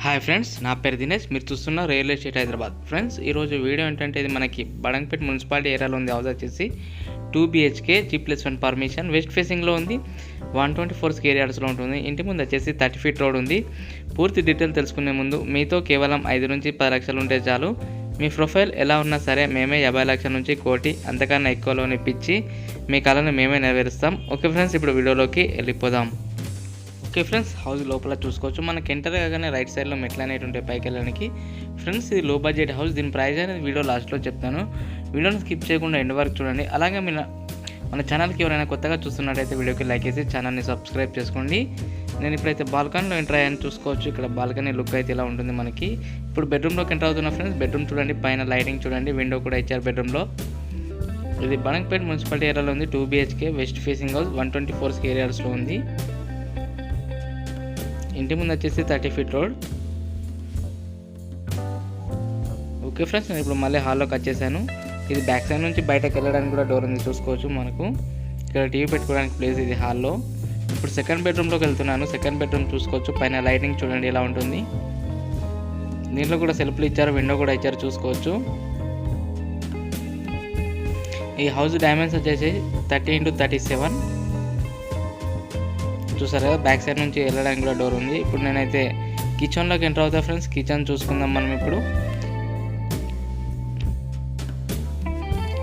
Hi friends, నా పేరు దినేష్. మీరు చూస్తున్న రియల్ ఎస్టేట్ హైదరాబాద్. ఫ్రెండ్స్, ఈరోజు వీడియో ఏంటంటే ఇది మనకి బడంగపేట మున్సిపాలిటీ ఏరియాలో ఉంది. హౌస్ వచ్చేసి 2 BHK G+1 పర్మిషన్, వెస్ట్ ఫేసింగ్లో ఉంది. 124 స్క్వేర్ యార్డ్స్లో ఉంటుంది. ఇంటి ముందు వచ్చేసి 30 ఫీట్ రోడ్ ఉంది. పూర్తి డీటెయిల్ తెలుసుకునే ముందు మీతో కేవలం 5 నుంచి 10 లక్షలు ఉంటే చాలు. మీ ప్రొఫైల్ ఎలా ఉన్నా సరే మేమే 50 లక్షల నుంచి కోటి అంతకన్నా ఎక్కువ లోన్ ఇప్పించి మీ కళను మేమే నెరవేరుస్తాం. ఓకే ఫ్రెండ్స్, ఇప్పుడు వీడియోలోకి వెళ్ళిపోదాం. ఓకే ఫ్రెండ్స్, హౌస్ లోపల చూసుకోవచ్చు. మనకి ఎంటర్ కాగానే రైట్ సైడ్లో మెట్లు అనేవి ఉంటాయి పైకి వెళ్ళడానికి. ఫ్రెండ్స్, ఇది లో బడ్జెట్ హౌస్. దీని ప్రైస్ అనేది వీడియో లాస్ట్లో చెప్తాను. వీడియోని స్కిప్ చేయకుండా ఎండ్ వరకు చూడండి. అలాగే మన ఛానల్కి ఎవరైనా కొత్తగా చూస్తున్నట్టయితే వీడియోకి లైక్ చేసి ఛానల్ని సబ్స్క్రైబ్ చేసుకోండి. నేను ఇప్పుడైతే బాల్కనీలో ఎంటర్ అయ్యాను, చూసుకోవచ్చు. ఇక్కడ బాల్కనీ లుక్ అయితే ఇలా ఉంటుంది మనకి. ఇప్పుడు బెడ్రూమ్లోకి ఎంటర్ అవుతున్నా ఫ్రెండ్స్. బెడ్రూమ్ చూడండి, పైన లైటింగ్ చూడండి, విండో కూడా ఇచ్చారు బెడ్రూమ్లో. ఇది బడంగపేట మున్సిపాలిటీ ఏరియాలో ఉంది. 2 BHK west facing house, 124 square యార్డ్స్లో ఉంది. ఇంటి ముందు వచ్చేసి 30 ఫీట్ రోడ్. ఓకే ఫ్రెండ్స్, నేను ఇప్పుడు మళ్ళీ హాల్లోకి వచ్చేసాను. ఇది బ్యాక్ సైడ్ నుంచి బయటకు వెళ్ళడానికి కూడా డోర్ ఉంది, చూసుకోవచ్చు. మనకు ఇక్కడ టీవీ పెట్టుకోవడానికి ప్లేస్ ఇది హాల్లో. ఇప్పుడు సెకండ్ బెడ్రూమ్లోకి వెళ్తున్నాను. సెకండ్ బెడ్రూమ్ చూసుకోవచ్చు, పైన లైటింగ్ చూడండి ఎలా ఉంటుంది. దీంట్లో కూడా సెల్ఫ్లు ఇచ్చారు, విండో కూడా ఇచ్చారు, చూసుకోవచ్చు. ఈ హౌస్ డైమెన్షన్స్ వచ్చేసి 30 x 37 చూసారు కదా. బ్యాక్ సైడ్ నుంచి వెళ్ళడానికి కూడా డోర్ ఉంది. ఇప్పుడు నేనైతే కిచెన్లోకి ఎంటర్ అవుతా ఫ్రెండ్స్. కిచెన్ చూసుకుందాం మనం ఇప్పుడు.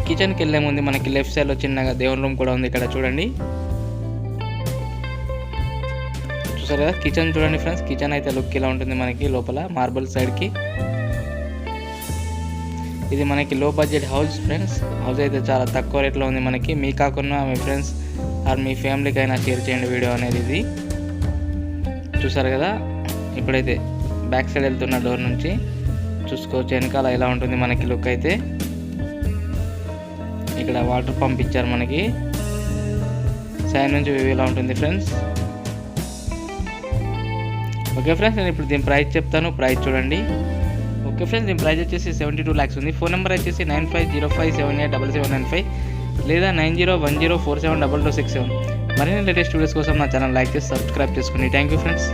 కిచెన్కి వెళ్ళే ముందు మనకి లెఫ్ట్ సైడ్లో చిన్నగా దేవుని రూమ్ కూడా ఉంది, ఇక్కడ చూడండి. చూసారు కదా, కిచెన్ చూడండి ఫ్రెండ్స్. కిచెన్ అయితే లుక్ ఇలా ఉంటుంది మనకి లోపల మార్బుల్ సైడ్కి. ఇది మనకి లో బడ్జెట్ హౌస్ ఫ్రెండ్స్. హౌస్ అయితే చాలా తక్కువ రేట్లో ఉంది మనకి. మీ కాకుండా మీ ఫ్రెండ్స్ ఆర్ మీ ఫ్యామిలీకి అయినా షేర్ చేయండి వీడియో అనేది. ఇది చూసారు కదా. ఇప్పుడైతే బ్యాక్ సైడ్ వెళ్తున్న డోర్ నుంచి చూసుకోవచ్చు, వెనకాల ఇలా ఉంటుంది మనకి లుక్ అయితే. ఇక్కడ వాటర్ పంప్ ఇచ్చారు మనకి. సైడ్ నుంచి వ్యూ ఇలా ఉంటుంది ఫ్రెండ్స్. ఓకే ఫ్రెండ్స్, నేను ఇప్పుడు దీని ప్రైస్ చెప్తాను. ప్రైస్ చూడండి. ఓకే ఫ్రెండ్స్, దీని ప్రైస్ వచ్చేసి 72 lakhs ఉంది. ఫోన్ నెంబర్ వచ్చేసి 9505787795 లేదా 9010472267. మరిన్ని లేటెస్ట్ వీడియోస్ కోసం నా ఛానల్ లైక్ చేసి సబ్స్క్రైబ్ చేసుకోండి. Thank you friends.